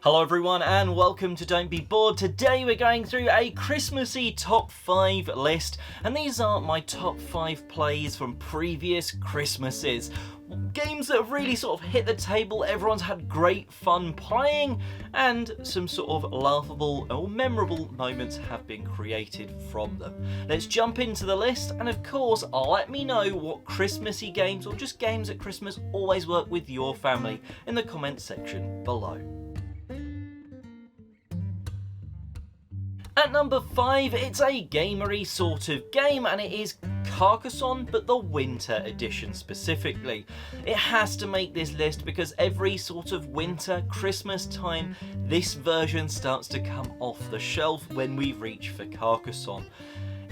Hello everyone and welcome to Don't Be Bored. Today we're going through a Christmassy top 5 list, and these are my top 5 plays from previous Christmases. Games that have really sort of hit the table, everyone's had great fun playing, and some sort of laughable or memorable moments have been created from them. Let's jump into the list, and of course let me know what Christmassy games or just games at Christmas always work with your family in the comments section below. At number 5, it's a gamery sort of game, and it is Carcassonne, but the winter edition specifically. It has to make this list because every sort of winter, Christmas time, this version starts to come off the shelf when we reach for Carcassonne.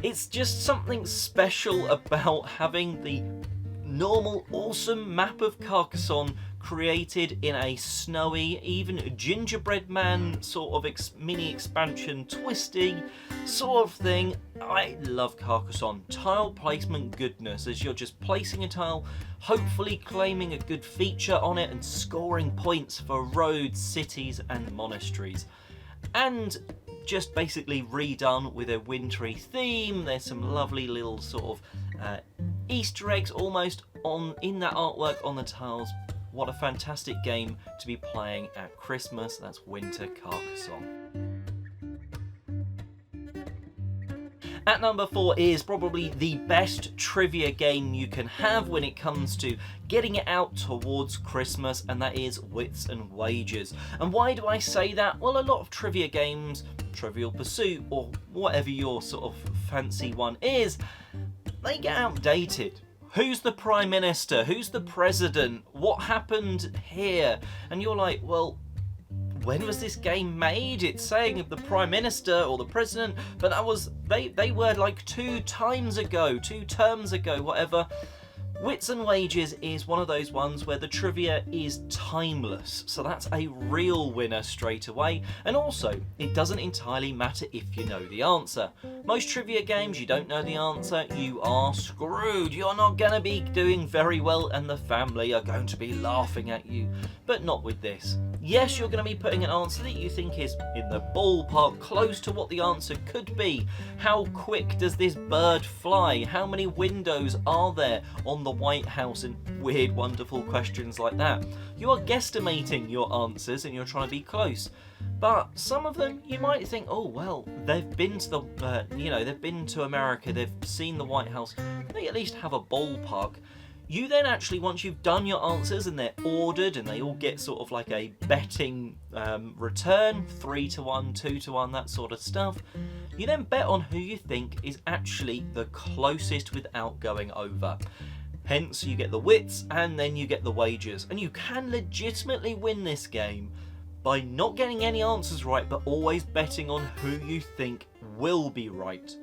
It's just something special about having the normal, awesome map of Carcassonne created in a snowy, even gingerbread man sort of mini expansion twisty sort of thing. I love Carcassonne. Tile placement goodness, as you're just placing a tile, hopefully claiming a good feature on it and scoring points for roads, cities and monasteries. And just basically redone with a wintry theme. There's some lovely little sort of Easter eggs almost in that artwork on the tiles. What a fantastic game to be playing at Christmas. That's Winter Carcassonne. At number 4 is probably the best trivia game you can have when it comes to getting it out towards Christmas, and that is Wits and Wagers. And why do I say that? Well, a lot of trivia games, Trivial Pursuit or whatever your sort of fancy one is, they get outdated. Who's the Prime Minister? Who's the President? What happened here? And you're like, well, when was this game made? It's saying of the Prime Minister or the President, but that was, they were like 2 terms ago, whatever. Wits and Wagers is one of those ones where the trivia is timeless, so that's a real winner straight away, and also it doesn't entirely matter if you know the answer. Most trivia games, you don't know the answer, you are screwed. You're not going to be doing very well and the family are going to be laughing at you, but not with this. Yes, you're going to be putting an answer that you think is in the ballpark, close to what the answer could be. How quick does this bird fly? How many windows are there on the White House? And weird, wonderful questions like that. You are guesstimating your answers and you're trying to be close. But some of them you might think, oh well, they've been to the, they've been to America, they've seen the White House, they at least have a ballpark. You then actually, once you've done your answers and they're ordered and they all get sort of like a betting return, 3 to 1, 2 to 1, that sort of stuff, you then bet on who you think is actually the closest without going over. Hence, you get the wits and then you get the wagers. And you can legitimately win this game by not getting any answers right, but always betting on who you think will be right.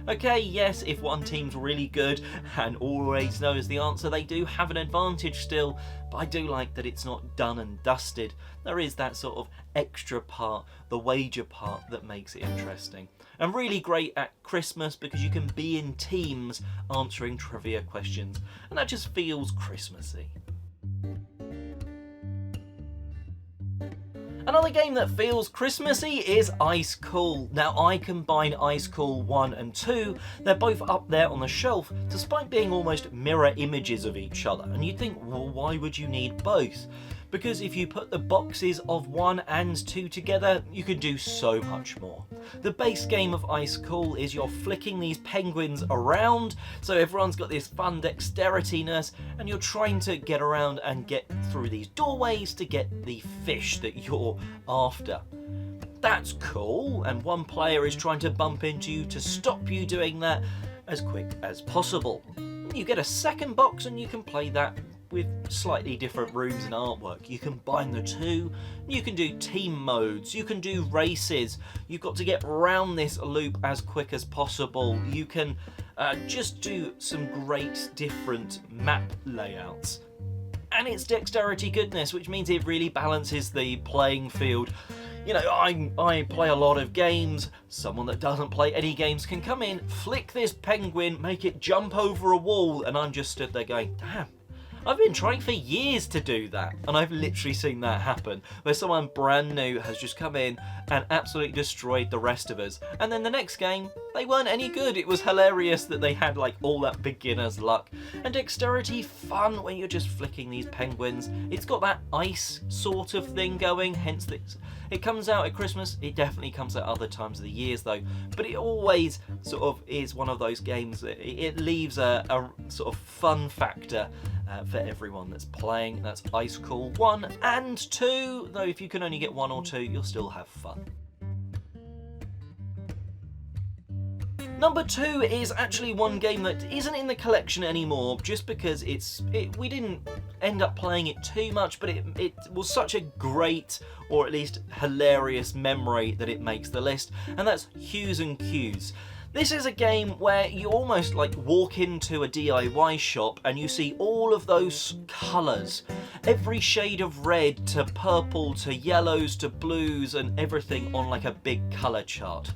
Okay, yes, if one team's really good and always knows the answer, they do have an advantage still, but I do like that it's not done and dusted. There is that sort of extra part, the wager part, that makes it interesting. And really great at Christmas because you can be in teams answering trivia questions, and that just feels Christmassy. Another game that feels Christmassy is Ice Cool. Now, I combine Ice Cool 1 and 2. They're both up there on the shelf, despite being almost mirror images of each other. And you'd think, well, why would you need both? Because if you put the boxes of 1 and 2 together, you could do so much more. The base game of Ice Cool is you're flicking these penguins around, so everyone's got this fun dexterity-ness, and you're trying to get around and get through these doorways to get the fish that you're after. That's cool, and one player is trying to bump into you to stop you doing that as quick as possible. You get a second box and you can play that with slightly different rooms and artwork. You combine the two, you can do team modes, you can do races, you've got to get around this loop as quick as possible, you can just do some great different map layouts. And it's dexterity goodness, which means it really balances the playing field. You know, I play a lot of games. Someone that doesn't play any games can come in, flick this penguin, make it jump over a wall, and I'm just stood there going, damn, I've been trying for years to do that, and I've literally seen that happen, where someone brand new has just come in and absolutely destroyed the rest of us. And then the next game, they weren't any good. It was hilarious that they had like all that beginner's luck. And dexterity, fun when you're just flicking these penguins. It's got that ice sort of thing going, hence it comes out at Christmas. It definitely comes at other times of the years though, but it always sort of is one of those games that it leaves a sort of fun factor for everyone that's playing. That's ice cool 1 and 2, though if you can only get 1 or 2, you'll still have fun. Number 2 is actually one game that isn't in the collection anymore, just because we didn't end up playing it too much, but it was such a great, or at least hilarious memory that it makes the list, and that's Hues and Cues. This is a game where you almost like walk into a DIY shop and you see all of those colours. Every shade of red to purple to yellows to blues and everything on like a big colour chart.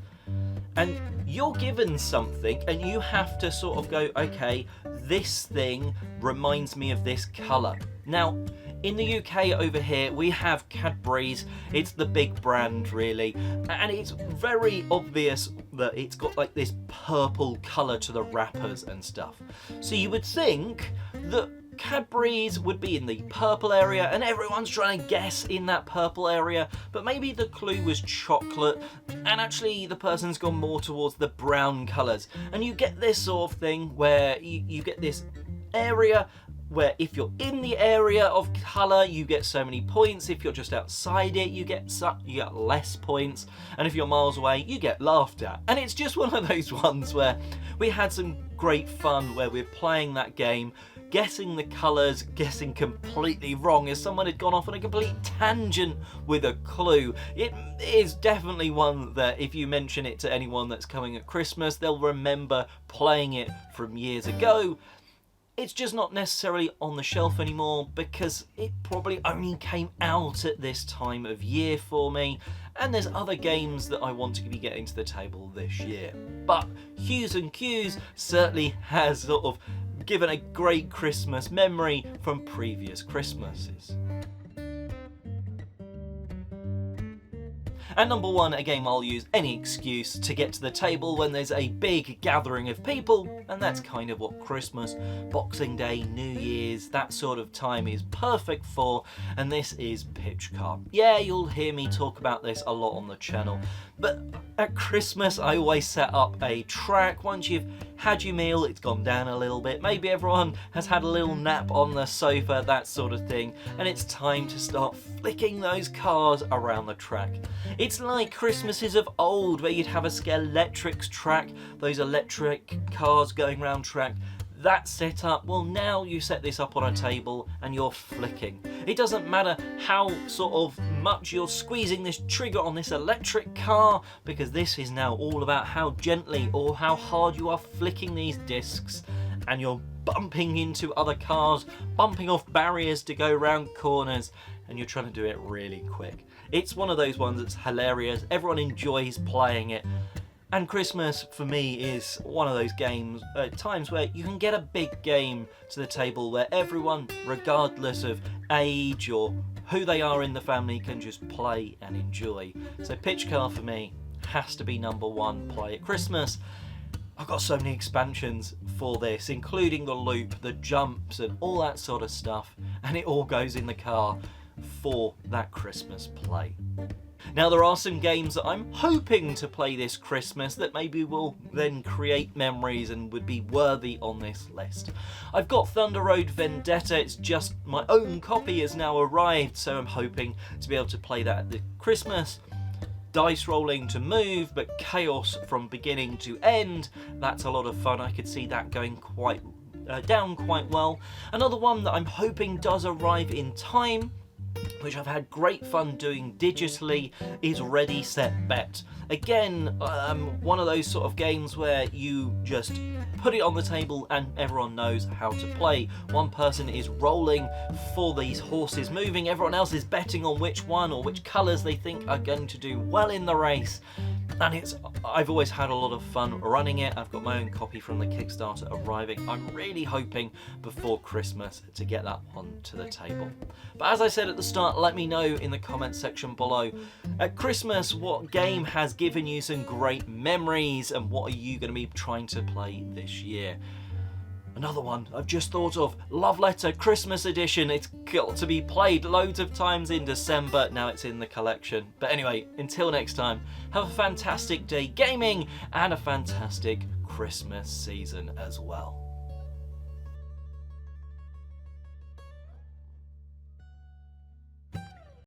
And you're given something and you have to sort of go, okay, this thing reminds me of this colour. Now, in the UK over here, we have Cadbury's. It's the big brand, really. And it's very obvious that it's got like this purple colour to the wrappers and stuff. So you would think that Cadbury's would be in the purple area and everyone's trying to guess in that purple area, but maybe the clue was chocolate and actually the person's gone more towards the brown colours. And you get this sort of thing where you get this area where if you're in the area of colour, you get so many points. If you're just outside it, you get less points. And if you're miles away, you get laughed at. And it's just one of those ones where we had some great fun where we're playing that game, guessing the colours, guessing completely wrong as someone had gone off on a complete tangent with a clue. It is definitely one that if you mention it to anyone that's coming at Christmas, they'll remember playing it from years ago. It's just not necessarily on the shelf anymore because it probably only came out at this time of year for me, and there's other games that I want to be getting to the table this year. But Hues and Cues certainly has sort of given a great Christmas memory from previous Christmases. And number 1, a game I'll use any excuse to get to the table when there's a big gathering of people, and that's kind of what Christmas, Boxing Day, New Year's, that sort of time is perfect for, and this is Pitch Car. Yeah, you'll hear me talk about this a lot on the channel, but at Christmas I always set up a track. Once you've had your meal, it's gone down a little bit, maybe everyone has had a little nap on the sofa, that sort of thing, and it's time to start flicking those cars around the track. It's like Christmases of old where you'd have a Skeletrix track, those electric cars going round track. That set up, well now you set this up on a table and you're flicking. It doesn't matter how sort of much you're squeezing this trigger on this electric car, because this is now all about how gently or how hard you are flicking these discs, and you're bumping into other cars, bumping off barriers to go round corners, and you're trying to do it really quick. It's one of those ones that's hilarious, everyone enjoys playing it. And Christmas, for me, is one of those times where you can get a big game to the table where everyone, regardless of age or who they are in the family, can just play and enjoy. So Pitch Car for me has to be number 1 play at Christmas. I've got so many expansions for this, including the loop, the jumps and all that sort of stuff, and it all goes in the car for that Christmas play. Now there are some games that I'm hoping to play this Christmas that maybe will then create memories and would be worthy on this list. I've got Thunder Road Vendetta, it's just my own copy has now arrived, so I'm hoping to be able to play that at the Christmas. Dice rolling to move, but chaos from beginning to end, that's a lot of fun. I could see that going down quite well. Another one that I'm hoping does arrive in time, which I've had great fun doing digitally, is Ready Set Bet. Again, one of those sort of games where you just put it on the table and everyone knows how to play. One person is rolling for these horses moving, everyone else is betting on which one or which colours they think are going to do well in the race. and I've always had a lot of fun running it. I've got my own copy from the Kickstarter arriving. I'm really hoping before Christmas to get that one to the table. But as I said at the start, let me know in the comments section below, at Christmas, what game has given you some great memories, and what are you going to be trying to play this year? Another one I've just thought of, Love Letter Christmas Edition. It's got to be played loads of times in December. Now it's in the collection. But anyway, until next time, have a fantastic day gaming and a fantastic Christmas season as well.